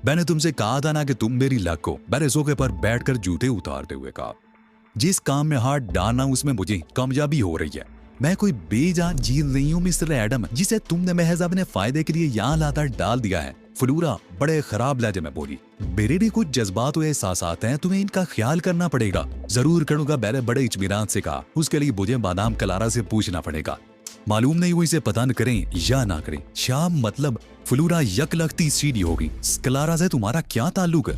मैंने तुमसे कहा था ना कि तुम मेरी लक हो। मैंने सोफे पर बैठकर जूते उतारते हुए कहा, जिस काम में हाथ डालना उसमें मुझे कामयाबी हो रही है। मैं कोई बेजान चीज नहीं हूँ मिस्टर एडम, जिसे तुमने महज अपने फायदे के लिए यहाँ लाता डाल दिया है। फ्लोरा बड़े खराब लहजे में बोली, मेरे भी कुछ जज्बात और एहसासात हैं, तुम्हें इनका ख्याल करना पड़ेगा। जरूर करूंगा, मैंने बड़े इत्मीनान से कहा। उसके लिए मुझे मादाम क्लारा से पूछना पड़ेगा। मालूम नहीं वो इसे पता न करें या ना करें। शाम मतलब फ्लोरा यक लगती सीढ़ी होगी। क्लारा से तुम्हारा क्या ताल्लुक है?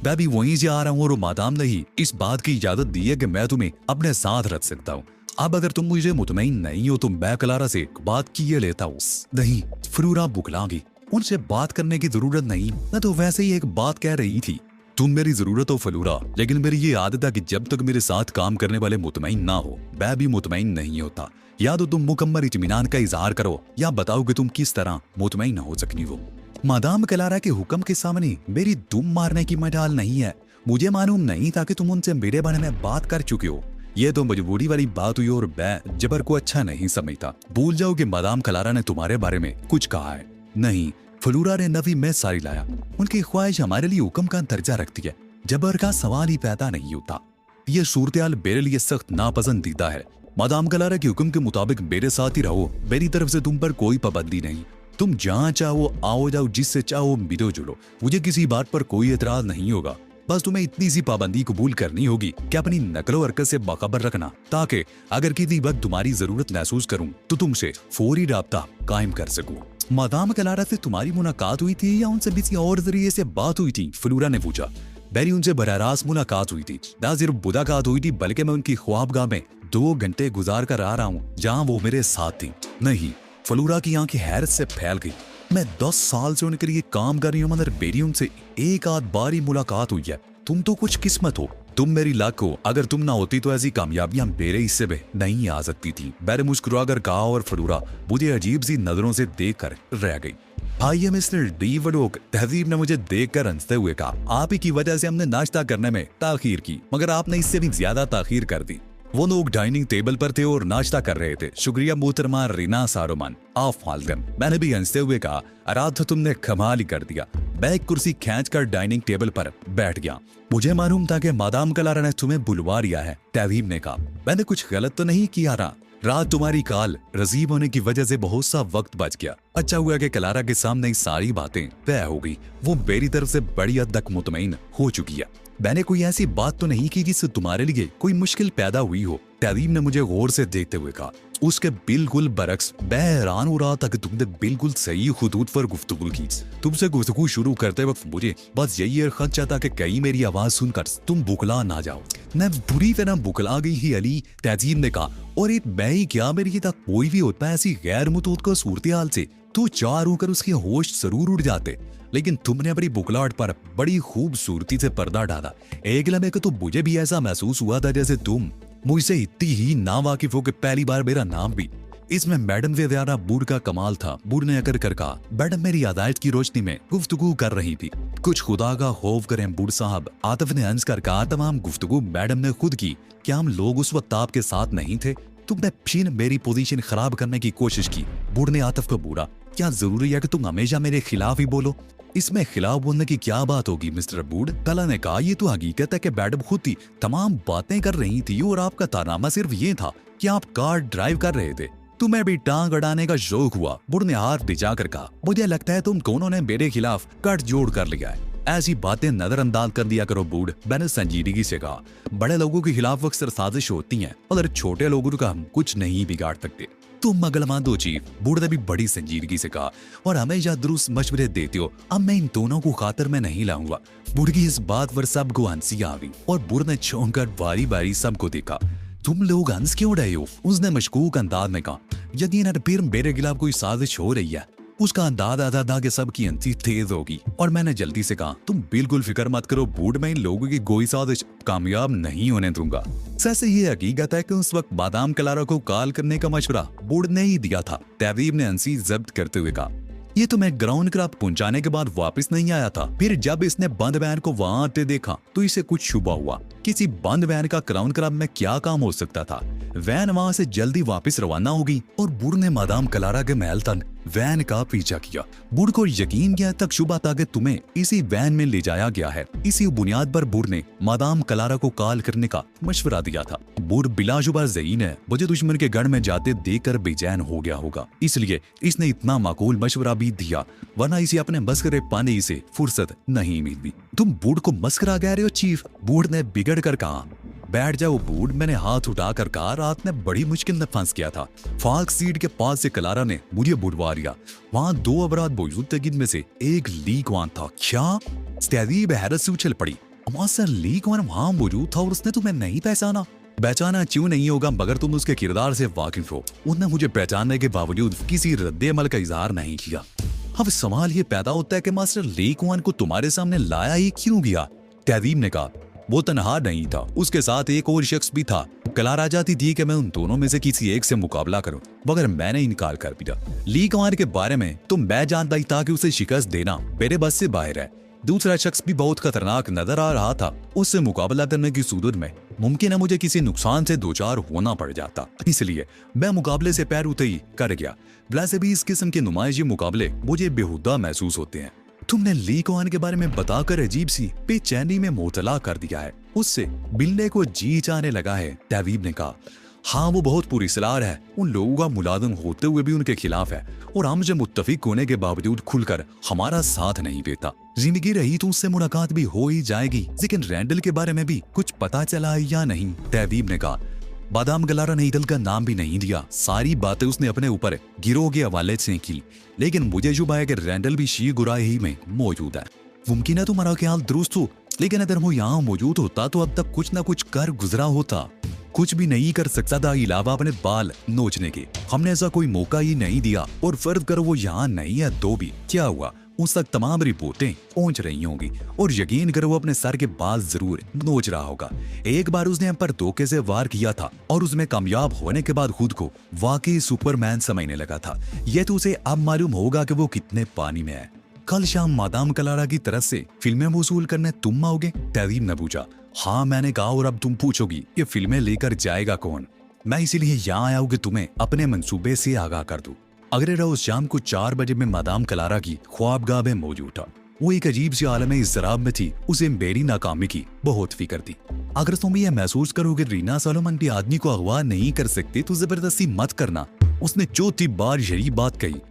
मैं भी वहीं से आ रहा हूँ और मादाम ने ही इस बात की इजाजत दी है कि मैं तुम्हें अपने साथ रख सकता हूँ। अब अगर तुम मुझे मुतमईन नहीं हो तो मैं क्लारा से बात किए लेता हूँ। नहीं, फ्लोरा बुकलागी, उनसे बात करने की जरूरत नहीं। मैं तो वैसे ही एक बात कह रही थी। तुम मेरी जरूरत हो फ्लोरा, लेकिन मेरी ये आदत है कि जब तक मेरे साथ काम करने वाले मुतमईन ना हो मैं भी मुतमईन नहीं होता। या तो तुम मुकम्मल इत्मीनान का इजहार करो या बताओ कि तुम किस तरह मुतमईन हो सकनी हो। मादाम क्लारा के हुक्म के सामने मेरी दुम मारने की मजाल नहीं है। मुझे मालूम नहीं था कि तुम उनसे मेरे बारे में बात कर चुके हो। ये तो मजबूरी वाली बात हुई और मैं जबर को अच्छा नहीं समझता। भूल जाओ कि मादाम क्लारा ने तुम्हारे बारे में कुछ कहा है। नहीं, फ्लोरा ने नवी में सारी लाया। उनकी ख्वाहिश हमारे लिए हुक्म का दर्जा रखती है। जबर का सवाल ही पैदा नहीं होता। ये सूरत-ए-हाल मेरे लिए सख्त नापसंदीदा है। मादाम क्लारा के हुक्म के मुताबिक मेरे साथ ही रहो। मेरी तरफ से तुम पर कोई पाबंदी नहीं। तुम जहाँ चाहो आओ जाओ, जिससे चाहो मिलो जुलो। मुझे किसी बात पर कोई एतराज नहीं होगा। बस तुम्हें इतनी सी पाबंदी कबूल करनी होगी कि अपनी नकलो हरकत से बाखबर रखना, ताकि अगर किसी वक्त तुम्हारी जरूरत महसूस करूं तो तुमसे फौरी राब्ता कायम कर सकूं। मादाम क्लारा से तुम्हारी मुलाकात हुई थी या उनसे किसी और जरिए से बात हुई थी? फ्लोरा ने पूछा। मेरी उनसे बराह रास्त मुलाकात हुई थी। ना सिर्फ मुलाकात हुई थी बल्कि मैं उनकी ख्वाबगाह में 2 घंटे गुजार कर आ रहा हूँ जहाँ वो मेरे साथ थी। नहीं, फ्लोरा की आंखें हैरत से फैल गई। मैं 10 साल से उनके लिए काम कर रही हूँ मगर मेरी उनसे एक आध बार ही मुलाकात हुई है। तुम तो कुछ किस्मत हो, तुम मेरी लक हो। अगर तुम ना होती तो ऐसी कामयाबियां मेरे हिस्से में नहीं आ सकती थी। मैंने मुस्कुराकर कहा और फ्लोरा मुझे अजीब सी नजरों से देख कर रह गई। आइए मिस्टर डी वडोक, तहजीब ने मुझे देखकर हंसते हुए कहा, आप ही की वजह से हमने नाश्ता करने में ताखीर की, मगर आपने इससे भी ज्यादा ताखीर कर दी। वो लोग डाइनिंग टेबल पर थे और नाश्ता कर रहे थे। शुक्रिया मोहतरमा रीना सारोमान, आप फाल्गम। मैंने भी हंसते हुए कहा, अराध तुमने कमाल ही कर दिया। मैं एक कुर्सी खींचकर डाइनिंग टेबल पर बैठ गया। मुझे मालूम था कि मादाम क्लारा ने तुम्हें बुलवा लिया है। तहजीब ने कहा, मैंने कुछ गलत तो नहीं किया ना? रात तुम्हारी काल रजीब होने की वजह से बहुत सा वक्त बच गया। अच्छा हुआ कि क्लारा के सामने सारी बातें तय हो गई। वो मेरी तरफ से बड़ी हद तक मुतमईन हो चुकी है। मैंने कोई ऐसी बात तो नहीं की जिससे तुम्हारे लिए कोई मुश्किल पैदा हुई हो। तहजीब ने मुझे गौर से देखते हुए कहा। उसके बिल्कुल बरक्स, मैं हैरान हो रहा था कि तुमने बिल्कुल सही खुदूद पर गुफ्तगू की। तुमसे गुफ्तगू शुरू करते वक्त मुझे बस यही खदशा था कि कहीं मेरी आवाज सुनकर तुम बुकला ना जाओ। मैं बुरी तरह बुकला गई ही अली, तहजीब ने कहा। और एक मैं ही क्या, मेरी तक कोई भी होता है ऐसी गैर मुतवक्का सूरत हाल से तो चार होकर उसके होश जरूर उड़ जाते। लेकिन तुमने अपनी बुकलाहट पर बड़ी खूबसूरती से पर्दा डाला। एक लम्हे को तो मुझे भी ऐसा महसूस हुआ था जैसे तुम मुझसे इतनी ही ना वाकिफ हो कि पहली बार मेरा नाम भी। इसमें मैडम से ज्यादा बूढ़ का कमाल था। बूढ़ ने अकर कर कहा, मैडम मेरी आदायत की रोशनी में गुफ्तगू कर रही थी। कुछ खुदा का खौफ करें बूढ़ साहब, आतिफ ने हंस कर कहा। तमाम गुफ्तगू मैडम ने खुद की। क्या हम लोग उस वक्त आपके साथ नहीं थे? तुमने फिर मेरी पोजीशन खराब करने की कोशिश की। बूढ़ ने आतिफ को बूढ़ा, क्या जरूरी है कि तुम हमेशा मेरे खिलाफ ही बोलो? इसमें खिलाफ बोलने की क्या बात होगी मिस्टर बूढ़? तला ने कहा, ये तो हकीकत है कि मैडम खुद ही तमाम बातें कर रही थी और आपका कारनामा सिर्फ ये था कि आप कार ड्राइव कर रहे थे। तुम्हें भी टांग अड़ाने का शौक हुआ। बूढ़ ने हाथ दिखाकर कहा, मुझे लगता है तुम दोनों ने मेरे खिलाफ कट जोड़ कर लिया है। ऐसी बातें नजरअंदाज कर दिया करो बूढ़, मैंने संजीदगी से कहा। बड़े लोगों के खिलाफ अक्सर साजिश होती है और छोटे लोगों का हम कुछ नहीं बिगाड़ सकते। तुम अगलमंद हो चीफ, बूढ़ ने भी बड़ी संजीदगी से कहा, और हमेशा दुरुस्त मशवरे देते हो। अब मैं इन दोनों को खातर में नहीं लाऊंगा। बूढ़ की इस बात पर सबको हंसी आ गई और बूढ़ ने चौंक कर बारी बारी सबको देखा। तुम लोग हंस क्यों रहे हो? उसने मशकूक अंदाज में कहा। यकीनन फिर मेरे खिलाफ कोई साजिश हो रही है। उसका अंदाज आता था कि सबकी हंसी तेज होगी और मैंने जल्दी से कहा, तुम बिल्कुल फिक्र मत करो बूढ़, मैं इन लोगों की कोई साजिश कामयाब नहीं होने दूंगा। सैसे ये हकीकत है कि उस वक्त मादाम क्लारा को कॉल करने का मशवरा बूढ़ ने ही दिया था। तहजीब ने हंसी जब्त करते हुए कहा, ये तो मैं ग्राउंड क्राफ्ट पहुंचाने के बाद वापस नहीं आया था। फिर जब इसने बंद बैन को वहां आते देखा तो इसे कुछ शुबा हुआ किसी बंद वैन का क्राउन क्लब में क्या काम हो सकता था। वैन वहां से जल्दी वापस रवाना होगी और बुढ़ ने मादाम क्लारा के महल तक वैन का पीछा किया। बुढ़ को यकीन किया तक शुबा था कि तुम्हें इसी वैन में ले जाया गया है। इसी बुनियाद पर बुढ़ ने मादाम क्लारा को कॉल करने का मशवरा दिया था। बुढ़ बिलाशुबा ज़हीन है, मुझे दुश्मन के गढ़ में जाते देखकर बेचैन हो गया होगा, इसलिए इसने इतना माकूल मशवरा भी दिया, वरना इसे अपने मस्करे पाने से फुर्सत नहीं मिलती। तुम बूढ़ को मस्करा कह रहे हो चीफ? बूढ़ ने बिगड़ कर कहा। बैठ जाओ बूढ़, मैंने हाथ उठाकर कहा, रात में बड़ी मुश्किल में फंस गया था। फाल्क सीट के पास से क्लारा ने मुझे बुलवा लिया। वहां 2 अफराद मौजूद थे, जिनमें से एक ली क्वान था। क्या? तहजीब हैरत से उछल पड़ी। सर ली क्वान वहां मौजूद था और उसने तुम्हें नहीं पहचाना? पहचाना क्यों नहीं होगा मगर तुम उसके किरदार से वाकिफ हो। उसने मुझे पहचानने के बावजूद किसी रद्दे अमल का इजहार नहीं किया। अब सवाल ये पैदा होता है कि मास्टर ली क्वान को तुम्हारे सामने लाया ही क्यों गया? तहजीब ने कहा, वो तनहा नहीं था, उसके साथ एक और शख्स भी था। क्लारा चाहती थी कि मैं उन दोनों में से किसी एक से मुकाबला करूं, मगर मैंने इनकार कर दिया। ली क्वान के बारे में तो मैं जानता ही था कि उसे शिकस्त देना मेरे बस से बाहर है। दूसरा शख्स भी बहुत खतरनाक नजर आ रहा था। उससे मुकाबला करने की सूरत में मुमकिन है मुझे किसी नुकसान से दो चार होना पड़ जाता, इसलिए मैं मुकाबले से पैर उतई कर गया। वैसे भी इस किस्म के नुमाइशी मुकाबले मुझे बेहुदा महसूस होते हैं। तुमने ली क्वान के बारे में बताकर अजीब सी बेचैनी में मुबतला कर दिया है। उससे मिलने को जी चाहने लगा है। तहजीब ने कहा, हाँ वो बहुत पुरस्कार है, उन लोगों का मुलाजिम होते हुए भी उनके खिलाफ है और हमसे मुत्तफिक होने के बावजूद खुलकर हमारा साथ नहीं देता। जिंदगी रही तो उससे मुलाकात भी हो ही जाएगी, लेकिन रैंडल के बारे में भी कुछ पता चला या नहीं? तहजीब ने कहा, बादाम क्लारा ने ईदल का नाम भी नहीं दिया। सारी बातें उसने अपने ऊपर गिरोह के हवाले से की, लेकिन मुझे शुबा है कि रैंडल भी शी गुराही में मौजूद है। मुमकिन है तुम्हारा ख्याल दुरुस्त हो, लेकिन अगर वो यहाँ मौजूद होता तो अब तक कुछ ना कुछ कर गुजरा होता। कुछ भी नहीं कर सकता था इलावा अपने बाल नोचने के। हमने ऐसा कोई मौका ही नहीं दिया और फर्ज करो वो यहाँ नहीं है तो भी क्या हुआ, उस तक तमाम रिपोर्टें पहुंच रही होंगी और यकीन करो वो अपने सर के बाल जरूर नोच रहा होगा। एक बार उसने हम पर धोखे से वार किया था और उसमें कामयाब होने के बाद खुद को वाकई सुपरमैन समझने लगा था। यह तो उसे अब मालूम होगा कि वो कितने पानी में है। कल शाम मादाम क्लारा की तरफ से फिल्में वसूल करने तुम आओगे? तहजीब ने पूछा। हाँ मैंने कहा, और अब तुम पूछोगी ये फिल्में लेकर जाएगा कौन? मैं इसीलिए यहाँ आया हूँ कि तुम्हें अपने मंसूबे से आगाह कर दूं। अगले रोज शाम को 4 बजे में मादाम क्लारा की ख्वाबगाह में मौजूद था। वो एक अजीब सी आलम इज़्तिराब में थी। उसे मेरी नाकामी की बहुत फिक्र थी। अगर तुम ये महसूस करोगे रीना सोलोमन भी आदमी को अगवा नहीं कर सकती तो जबरदस्ती मत करना। उसने चौथी बार यही बात कही।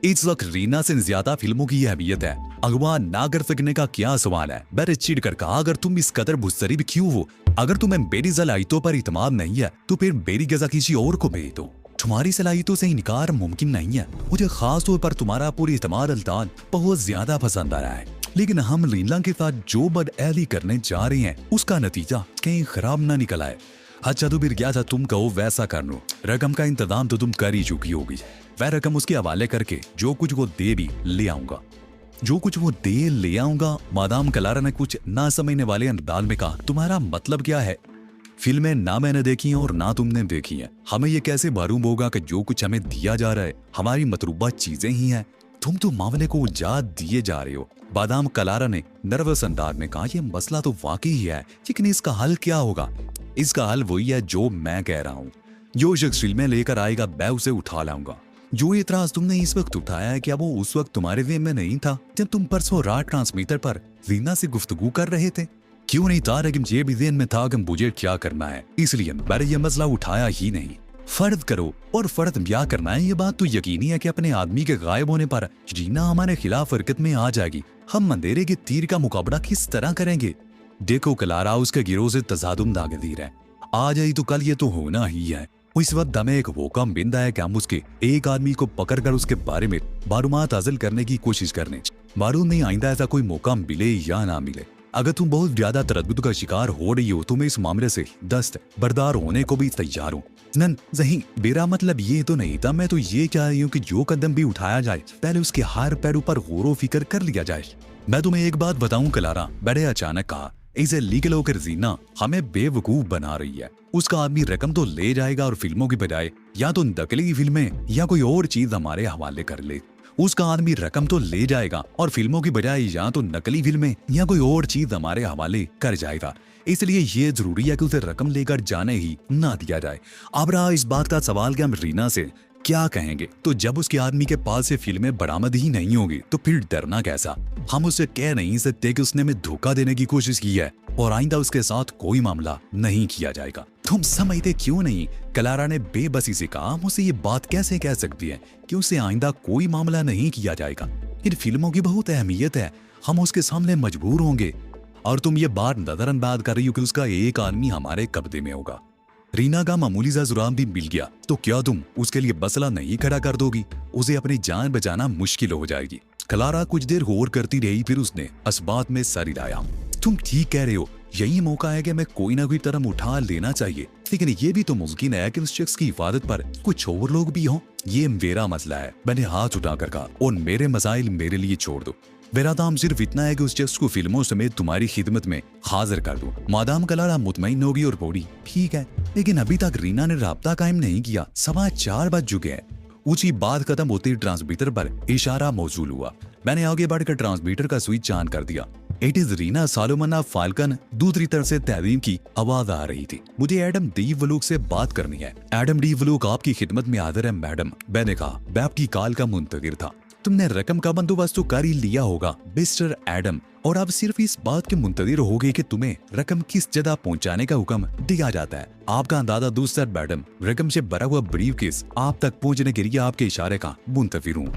इस वक्त रीना से ज्यादा फिल्मों की अहमियत है, अगवा ना कर सकने का क्या सवाल है? मैंने चिढ़ कर कहा, अगर तुम इस कदर मुस्तरिब क्यों हो? अगर तुम्हें मेरी सलाहियतों पर इतमाद नहीं है तो फिर मेरी जगह किसी और को भेज दो। तुम्हारी सलाहियतों से इनकार मुमकिन नहीं है। मुझे खास तौर पर तुम्हारा पूरी इत्मीनान अल्तान बहुत ज्यादा पसंद आ रहा है, लेकिन हम रीना के साथ जो बदअहली करने जा रहे हैं उसका नतीजा कहीं खराब ना निकल आए। अच्छा तो फिर क्या था, तुम कहो वैसा कर लो। रकम का इंतजाम तो तुम कर ही चुकी होगी। वह रकम उसके हवाले करके जो कुछ वो दे भी ले आऊंगा। जो कुछ वो दे ले आऊंगा? मादाम क्लारा ने कुछ ना समझने वाले अंदाज में कहा। तुम्हारा मतलब क्या है? फिल्में ना मैंने देखी हैं और ना तुमने देखी हैं। हमें ये कैसे मालूम होगा कि जो कुछ हमें दिया जा रहा है हमारी मतलूबा चीजें ही हैं? तुम तो मामले को उलझा दिए जा रहे हो। बादाम क्लारा ने नर्वस अंदाज में कहा, यह मसला तो वाकई ही है, लेकिन इसका हल क्या होगा? इसका हल वही है जो मैं कह रहा हूँ। जो शख्स फिल्में लेकर आएगा मैं उसे उठा लाऊंगा। जो इतराज तुमने इस वक्त उठाया है, क्या वो उस वक्त तुम्हारे वे में नहीं था जब तुम परसों रात ट्रांसमीटर पर रीना से गुफ्तगू कर रहे थे? क्यों नहीं था, लेकिन ये भी ज़हन में था कि मुझे क्या करना है, इसलिए मैंने ये मसला उठाया ही नहीं। फर्ज करो, और फर्ज क्या करना है ये बात तो यकीनी है कि अपने आदमी के गायब होने पर रीना हमारे खिलाफ हरकत में आ जाएगी। हम अंधेरे के तीर का मुकाबला किस तरह करेंगे? देखो क्लारा उसके गिरोह से तजादुम दागदीर है। आ जाए तो कल ये तो होना ही है। इस वक्त हमें एक मौका मिलता है कि हम उसके एक आदमी को पकड़कर उसके बारे में मालूमात हासिल करने की कोशिश करने। मालूम नहीं आइंदा ऐसा कोई मौका मिले या ना मिले। अगर तुम बहुत ज्यादा तरद्दुद का शिकार हो रही हो तो मैं इस मामले से दस्त बरदार होने को भी तैयार हूँ। नन सही, मेरा मतलब ये तो नहीं था। मैं तो ये चाह रही हूँ कि जो कदम भी उठाया जाए पहले उसके हर पैरों पर गौर फिक्र कर लिया जाए। मैं तुम्हें एक बात बताऊं क्लारा, बड़े अचानक कहा, इसे लीगल होकर जीना हमें बेवकूफ बना रही है। उसका आदमी रकम तो ले जाएगा और फिल्मों की बजाय या तो नकली फिल्में या कोई और चीज हमारे हवाले कर ले। उसका आदमी रकम तो ले जाएगा और फिल्मों की बजाय या तो नकली फिल्में या कोई और चीज हमारे हवाले कर जाएगा। इसलिए ये जरूरी है कि उसे रकम लेकर जाने ही ना दिया जाए। अब रहा इस बात का सवाल कि हम रीना से क्या कहेंगे, तो जब उसके आदमी के पास से फिल्में बरामद ही नहीं होगी तो फिर डरना कैसा। हम उसे कह नहीं सकते कि उसने हमें धोखा देने की कोशिश की है और आइंदा उसके साथ कोई मामला नहीं किया जाएगा। तुम समझते क्यों नहीं? क्लारा ने बेबसी से कहा। हम उसे ये बात कैसे कह सकती है कि उसे आइंदा कोई मामला नहीं किया जाएगा? इन फिल्मों की बहुत अहमियत है, हम उसके सामने मजबूर होंगे। और तुम ये बात नजरअंदाज कर रही हो कि उसका एक आदमी हमारे कब्जे में होगा। रीना का मामूली सा जुराम भी मिल गया तो क्या तुम उसके लिए मसला नहीं खड़ा कर दोगी? उसे अपनी जान बचाना मुश्किल हो जाएगी। क्लारा कुछ देर गौर करती रही, फिर उसने अस्बात में सर हिलाया। तुम ठीक कह रहे हो, यही मौका है कि मैं कोई ना कोई कदम उठा लेना चाहिए, लेकिन ये भी तो मुमकिन है कि उस शख्स की हिफाजत पर कुछ और लोग भी हों। ये मेरा मसला है, मैंने हाथ उठाकर कहा, और मेरे मसाइल मेरे लिए छोड़ दो। मेरा काम सिर्फ इतना है कि उस शख्स को फिल्मों समेत तुम्हारी खिदमत में हाजिर कर दूं। मादाम क्लारा मुतमईन होगी और बोली, ठीक है, लेकिन अभी तक रीना ने राब्ता कायम नहीं किया। 4:15 बज चुके हैं। ऊंची बात खत्म होती ट्रांसमीटर पर इशारा मौजूल हुआ। मैंने आगे बढ़कर ट्रांसमीटर का स्विच ऑन कर दिया। It is Reena Salomana Falcon. दूसरी तरफ से तहरीम की आवाज आ रही थी। मुझे एडम डी वलूक से बात करनी है। एडम डी वलूक आपकी खिदमत में हाजिर है मैडम। मैंने कहा, मैं आपकी कॉल का मुंतजिर था। तुमने रकम का बंदोबस्त तो कर ही लिया होगा मिस्टर एडम, और अब सिर्फ इस बात के मुंतजिर होगे कि तुम्हें रकम किस जगह पहुंचाने का हुक्म दिया जाता है। आपका अंदाजा दूसरा मैडम, रकम से भरा हुआ ब्रीफकेस आप तक पहुंचने के लिए आपके इशारे का मुंतजिर हूँ।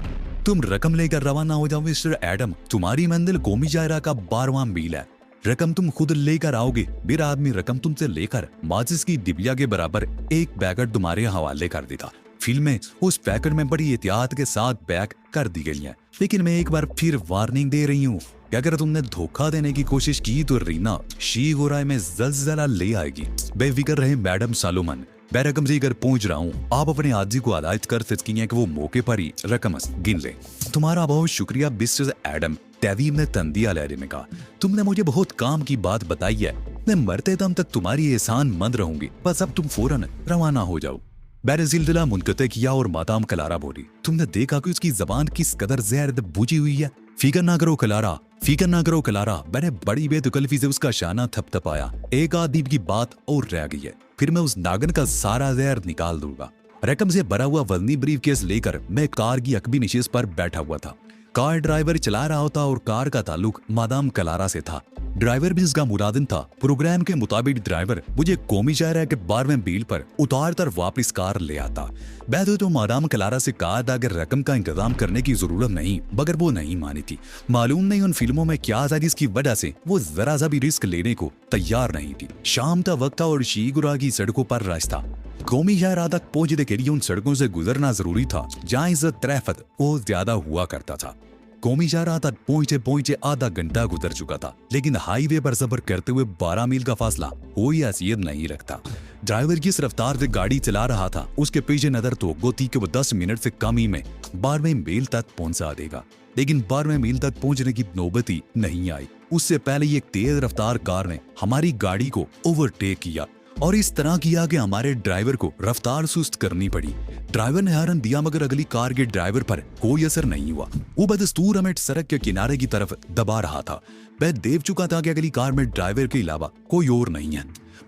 तुम रकम लेकर रवाना हो जाओ मिस्टर एडम। तुम्हारी मंजिल कौमी जायरा का 12वां मील है। रकम तुम खुद लेकर आओगे। मेरा आदमी रकम तुमसे लेकर माचिस की डिबिया के बराबर एक पैकेट तुम्हारे हवाले कर देगा। फिल्में उस पैकेट में बड़ी एहतियात के साथ पैक कर दी गई हैं। लेकिन मैं एक बार फिर वार्निंग दे रही हूँ कि अगर तुमने धोखा देने की कोशिश की तो रीना शीख हो में जल्जला ले आएगी। बेफिक्र रहे मैडम सालोमन, मैं रकम से घर पहुंच रहा हूँ। आप अपने आदमी को हिदायत कर सकती हैं कि वो मौके पर ही रकम गिन ले। तुम्हारा बहुत शुक्रिया मिस्टर एडम, तहवीम ने तंदिया लहरे में कहा। तुमने मुझे बहुत काम की बात बताई है। मैं मरते दम तक तुम्हारी एहसान मंद रहूंगी। बस अब तुम फौरन रवाना हो जाओ। मैंने सिलसिला मुनक़ते किया और मादाम क्लारा बोली, तुमने देखा कि उसकी जबान किस कदर जहर बुझी हुई है। फिक्र ना करो क्लारा, फिक्र ना करो क्लारा। मैंने बड़ी बेतकल्फी से उसका शाना थपथपाया। एक आदमी की बात और रह गई है, फिर मैं उस नागन का सारा जहर निकाल दूंगा। रकम से भरा हुआ वजनी ब्रीफकेस लेकर मैं कार की अकबी निशिस्त पर बैठा हुआ था। कार ड्राइवर चला रहा होता और कार का ताल्लुक मादाम क्लारा से था। ड्राइवर भी इसका मुरादिन था। प्रोग्राम के मुताबिक ड्राइवर मुझे कौमी शायरा के 12वें मील पर उतार कर वापस कार ले आता। मैं तो मादाम क्लारा से कहा था कि रकम का इंतजाम करने की जरूरत नहीं, मगर वो नहीं मानी थी। मालूम नहीं उन फिल्मों में क्या था जिसकी वजह से वो जरा सा भी रिस्क लेने को तैयार नहीं थी। शाम का वक्त था और शीगुरा की सड़कों पर रास्ता कौमी शायरा तक पहुंचने के लिए उन सड़कों से गुजरना जरूरी था जहाँ इज्जत ट्रैफिक बहुत ज्यादा हुआ करता था। कौमी शायरा तक पहुंचते पहुंचते आधा घंटा गुजर चुका था, लेकिन हाईवे पर सफर करते हुए 12 मील का फासला कोई हैसियत नहीं रखता। ड्राइवर किस रफ्तार से गाड़ी चला रहा था उसके पीछे नजर तो गोती कि वो 10 मिनट से कम ही में 12वें मील तक पहुंचा देगा, लेकिन 12वें मील तक पहुंचने की नौबत ही नहीं आई। उससे पहले एक तेज रफ्तार कार ने हमारी गाड़ी को ओवरटेक किया और इस तरह किया कि हमारे ड्राइवर को रफ्तार सुस्त करनी पड़ी। ड्राइवर ने हॉर्न दिया मगर अगली कार के ड्राइवर पर कोई असर नहीं हुआ। वो बदस्तूर हमें सड़क के किनारे की तरफ दबा रहा था। मैं देख चुका था कि अगली कार में ड्राइवर के अलावा कोई और नहीं है।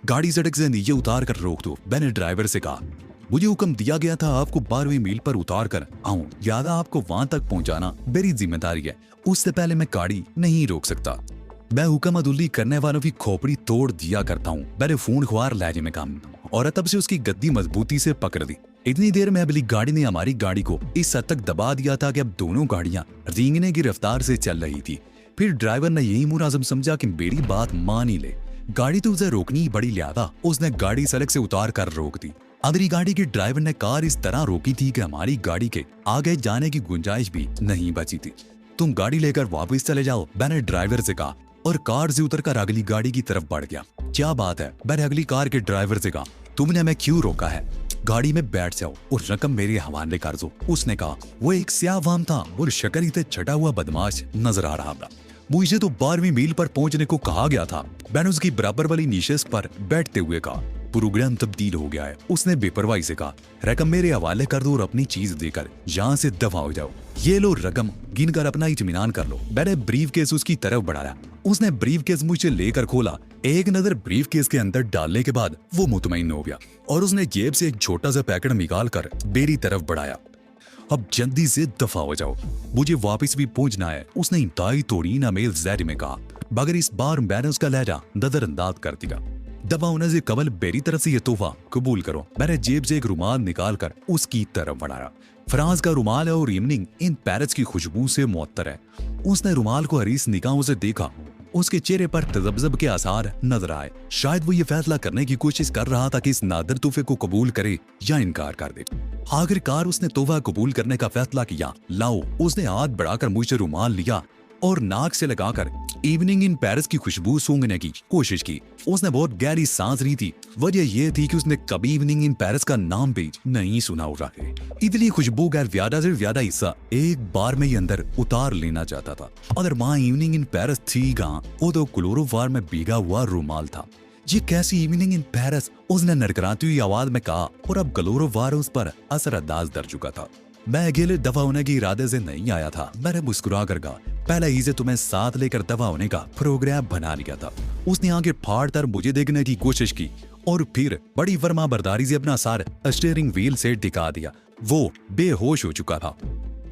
गाड़ी सड़क से नीचे उतार कर रोक दो, मैंने ड्राइवर से कहा। मुझे हुक्म दिया गया था आपको 12वीं मील पर उतार कर आऊं, याद आपको वहां तक पहुंचाना मेरी जिम्मेदारी है। उससे पहले मैं गाड़ी नहीं रोक सकता। मैं हुक्म अदुल्ली करने वालों की खोपड़ी तोड़ दिया करता हूँ। मैंने फोन ख्वार लहजे में काम और तब से उसकी गद्दी मजबूती से पकड़ दी। इतनी देर में अगली गाड़ी ने हमारी गाड़ी को इस हद तक दबा दिया था कि अब दोनों गाड़ियां रेंगने की रफ्तार से चल रही थी। फिर ड्राइवर ने यही मुनाजिम समझा कि मेरी बात मान ही ले, गाड़ी तो उसे रोकनी ही बड़ी लिहाजा उसने गाड़ी सड़क से उतार कर रोक दी। अगली गाड़ी के ड्राइवर ने कार इस तरह रोकी थी कि हमारी गाड़ी के आगे जाने की गुंजाइश भी नहीं बची थी। तुम गाड़ी लेकर वापस चले जाओ, मैंने ड्राइवर से कहा और कार से उतरकर अगली गाड़ी की तरफ बढ़ गया। क्या बात है, मैंने अगली कार के ड्राइवर से कहा, तुमने हमें क्यों रोका है? गाड़ी में बैठ जाओ और रकम मेरे हवाले कर दो। उसने कहा। वो एक स्याहवान था और शक्ल से छटा हुआ बदमाश नजर आ रहा था। मुझे तो 12वीं मील पर पहुंचने को कहा गया था। मैंने उसकी बराबर वाली निशिस्त पर बैठते हुए कहा, प्रोग्राम तब्दील हो गया है। उसने बेपरवाही से कहा, रकम मेरे हवाले कर दो और अपनी चीज देकर यहाँ से दफा हो जाओ। ये लो रकम, गिनकर अपना इत्मीनान कर लो। मैंने ब्रीफ केस उसकी तरफ बढ़ाया। उसने ब्रीफ केस मुझसे लेकर खोला। एक नजर ब्रीफ केस के अंदर डालने के बाद वो मुतमईन हो गया और उसने जेब से एक छोटा सा पैकेट निकाल कर मेरी तरफ बढ़ाया। अब जल्दी से दफा हो जाओ, मुझे वापस भी पहुंचना है, उसने इंतहाई तोड़ीन अमेल ज़ैरी में कहा, मगर इस बार मैंने उसका लहजा नजरअंदाज कर दिया। दफा होने से कबल मेरी तरफ से ये तोहफा कबूल करो। मैंने जेब से एक रुमाल निकाल कर उसकी तरफ बढ़ाया। फ्रांस का रुमाल है और इवनिंग इन पेरिस की खुशबू से मुअत्तर है। उसने रुमाल को हरीस निगाहों से देखा। उसके चेहरे पर तजब्जब के आसार नजर आए। शायद वो ये फैसला करने की कोशिश कर रहा था कि इस नादिर तोहफे को कबूल करे या इनकार कर दे। आखिरकार उसने तोहफा कबूल करने का फैसला किया। लाओ, उसने हाथ बढ़ाकर मुझसे रुमाल लिया और नाक से लगाकर इवनिंग इन पेरिस की खुशबू सूंघने की कोशिश की। उसने बहुत गहरी सांस ली थी। वजह यह थी कि उसने कभी इवनिंग इन पेरिस का नाम भी नहीं सुना होगा। इतनी खुशबू का ज्यादा से ज्यादा हिस्सा एक बार में ही अंदर उतार लेना चाहता था। अगर वहाँ इवनिंग इन पेरिस थी कहाँ, वो तो क्लोरोफॉर्म में भीगा हुआ रुमाल था। ये कैसी इवनिंग इन पेरिस, उसने नड़कराती हुई आवाज में कहा और अब क्लोरोफॉर्म उस पर असरअंदाज कर चुका था। मैं अकेले दफा होने के इरादे से नहीं आया था। मैंने मुस्कुरा कर कहा, पहले ही से तुम्हें साथ लेकर दफा होने का प्रोग्राम बना लिया था। उसने आंखें फाड़ कर मुझे देखने की कोशिश की और फिर बड़ी फर्मा बरदारी से अपना सार स्टीयरिंग व्हील से टिका दिया। वो बेहोश हो चुका था।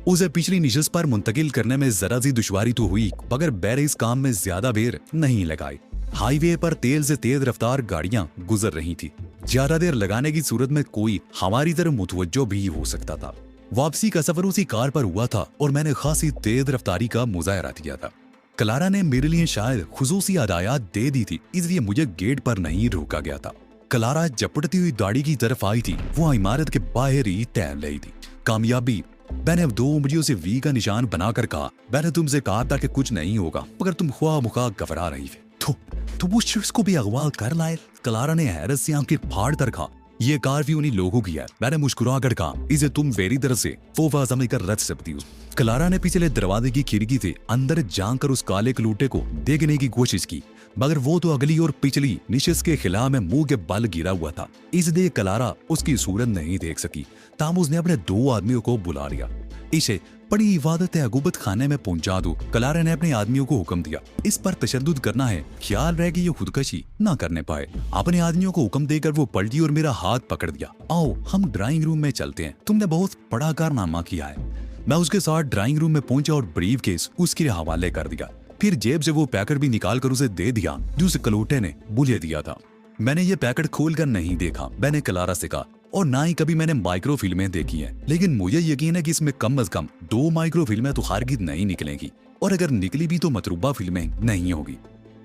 उसे पिछली निशस्त पर मुंतकिल करने में जरा सी दुश्वारी तो हुई, मगर बैर इस काम में ज्यादा देर नहीं लगाई। हाईवे पर तेल से तेज रफ्तार गाड़ियां गुजर रही थी। ज्यादा देर लगाने की सूरत में कोई हमारी तरफ मुतवज्जो भी हो सकता था। वापसी का सफर उसी कार पर हुआ था और मैंने खासी तेज रफ्तारी का मुजाहरा किया था। क्लारा ने मेरे लिए शायद खुसूसी हदायत दे दी थी, इसलिए मुझे गेट पर नहीं रोका गया था। क्लारा झपटती हुई दाढ़ी की तरफ आई थी। वो इमारत के बाहर ही टहल रही थी। कामयाबी, मैंने 2 उंगलियों से वी का निशान बनाकर कहा, मैंने तुमसे कहा था कि कुछ नहीं होगा, मगर तुम ख्वाह मुखा घबरा रही थी। तो उस शख्स को भी अगवा कर लाए। क्लारा ने हैरत से आंखें फाड़ कर कहा, ये कार भी उन्हीं लोगों की है। मैंने मुस्कुरा कर कहा, इसे तुम मेरी तरफ से तोहफा समझकर रख सकती हो। क्लारा ने पिछले दरवाजे की खिड़की से अंदर झांक कर उस काले कलूटे को देखने की कोशिश की, मगर वो तो अगली और पिछली निशस्त के खिलाफ में मुंह के बल गिरा हुआ था। इसलिए क्लारा उसकी सूरत नहीं देख सकी। ताम उसने अपने 2 आदमियों को बुला लिया। इसे बड़ी इबादत अगुबत खाने में पहुंचा दो। क्लारा ने अपने आदमियों को हुक्म दिया, इस पर तशद्दुद करना है, ख्याल रहे कि ये खुदकशी ना करने पाए। अपने आदमियों को हुक्म देकर वो पलटी और मेरा हाथ पकड़ दिया। आओ हम ड्राइंग रूम में चलते हैं, तुमने बहुत बड़ा कारनामा किया है। मैं उसके साथ ड्राइंग रूम में पहुंचा और ब्रीफ केस उसके हवाले कर दिया। फिर जेब से वो पैकेट भी निकाल कर उसे दे दिया जो उस कलोटे ने मुझे दिया था। मैंने ये पैकेट खोलकर नहीं देखा, मैंने क्लारा से कहा, और ना ही कभी मैंने माइक्रो फिल्में देखी हैं, लेकिन मुझे यकीन है कि इसमें कम से कम 2 माइक्रो फिल्में तो खारिज नहीं निकलेंगी, और अगर निकली भी तो मतरूबा फिल्में नहीं होगी।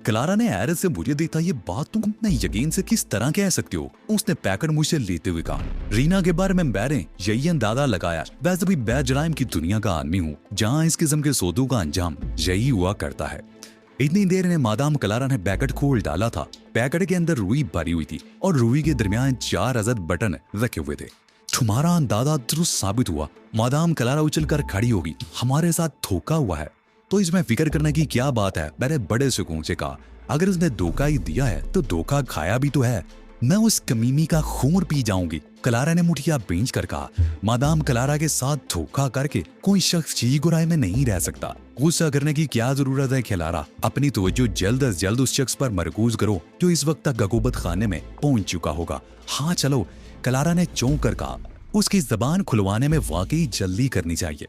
क्लारा ने हैरत से मुझे देखा, ये बात तुम अपने यकीन से किस तरह कह सकते हो? उसने पैकेट मुझसे लेते हुए कहा, रीना के बारे में मैंने यही अंदाजा लगाया। वैसे भी मैं जराइम की दुनिया का आदमी हूँ, जहाँ इस किस्म के सौदों का अंजाम यही हुआ करता है। इतनी देर में मादाम क्लारा ने पैकेट खोल डाला था। पैकेट के अंदर रुई भरी हुई थी और रुई के दरमियान 4 अज़द बटन रखे हुए थे। तुम्हारा अंदाजा दुरुस्त साबित हुआ। मादाम क्लारा उछलकर खड़ी होगी। हमारे साथ धोखा हुआ है तो इसमें फिक्र करने की क्या बात है? मैंने बड़े सुकून से कहा, अगर उसने धोखा ही दिया है तो धोखा खाया भी तो है। मैं उस कमीनी का खून पी जाऊंगी। क्लारा ने मुठिया भींच कर कहा, मादाम क्लारा के साथ धोखा करके कोई शख्स ची गुराई में नहीं रह सकता। गुस्सा करने की क्या जरूरत है क्लारा? अपनी तवज्जो जल्द अज जल्द उस शख्स पर मरकूज करो जो इस वक्त तक गगोबत खाने में पहुंच चुका होगा। हाँ चलो, क्लारा ने चौंक कर कहा, उसकी जबान खुलवाने में वाकई जल्दी करनी चाहिए।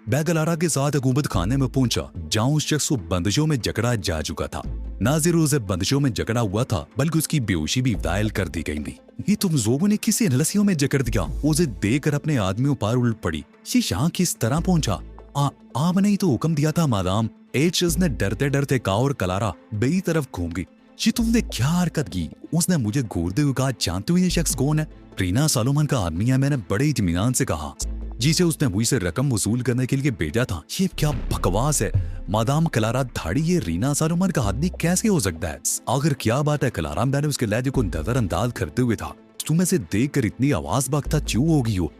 मैं क्लारा के साथ हुकूमत खाने में पहुंचा जहां उस शख्स को बंदिशों में जकड़ा जा चुका था। ना सिर्फ उसे बंदिशों में जकड़ा हुआ था बल्कि उसकी बेहोशी भी दायल कर दी गई थी। ये तुम लोगों ने किसी लस्सियों में जकड़ दिया? उसे देखकर अपने आदमियों पर उलट पड़ी। ये यहाँ किस तरह पहुंचा? आपने ही तो हुक्म दिया था मादाम। एक शख्स ने डरते डरते कहा और क्लारा बेई तरफ घूम गई। ये तुमने क्या हरकत की? उसने मुझे घूरते हुए कहा, जानते हो ये शख्स कौन है? रीना सालोमन का आदमी है। मैंने बड़े इत्मीनान से कहा, जिसे उसने मुझसे रकम वसूल करने के लिए भेजा था। ये क्या बकवास है? मादाम क्लारा धाड़ी, ये रीना सालोमन का आदमी कैसे हो सकता है? आखिर क्या बात है क्लारा? मैंने उसके लहजे को नजरअंदाज करते हुए था, तुम ऐसे देख कर इतनी आवाज बख्ता क्यों होगी हो?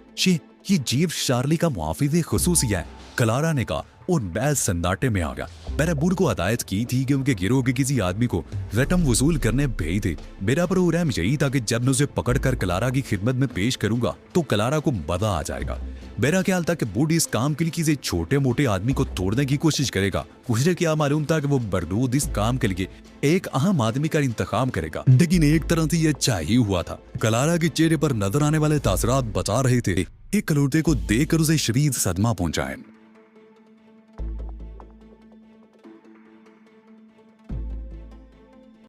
ये जीव शार्ली का मुआफिज़े खुसूसी है, क्लारा ने कहा और मैं सन्नाटे में आ गया। मैंने बुड को हदायत की थी कि उनके गिरोह के किसी आदमी को रकम वसूल करने भेज दे। मेरा प्रोग्राम यही था कि जब मैं उसे पकड़कर क्लारा की खिदमत में पेश करूंगा तो क्लारा को मजा आ जाएगा। मेरा ख्याल था कि बुड इस काम के लिए किसी छोटे मोटे आदमी को तोड़ने की कोशिश करेगा। मुझे क्या मालूम था कि वो बरदूद इस काम के लिए एक अहम आदमी का इंतखाब करेगा। लेकिन एक तरह से यह अच्छा ही हुआ था। क्लारा के चेहरे पर नजर आने वाले तासरात बचा रहे थे एक कलोटे को देखकर उसे शदीद सदमा पहुंचा है।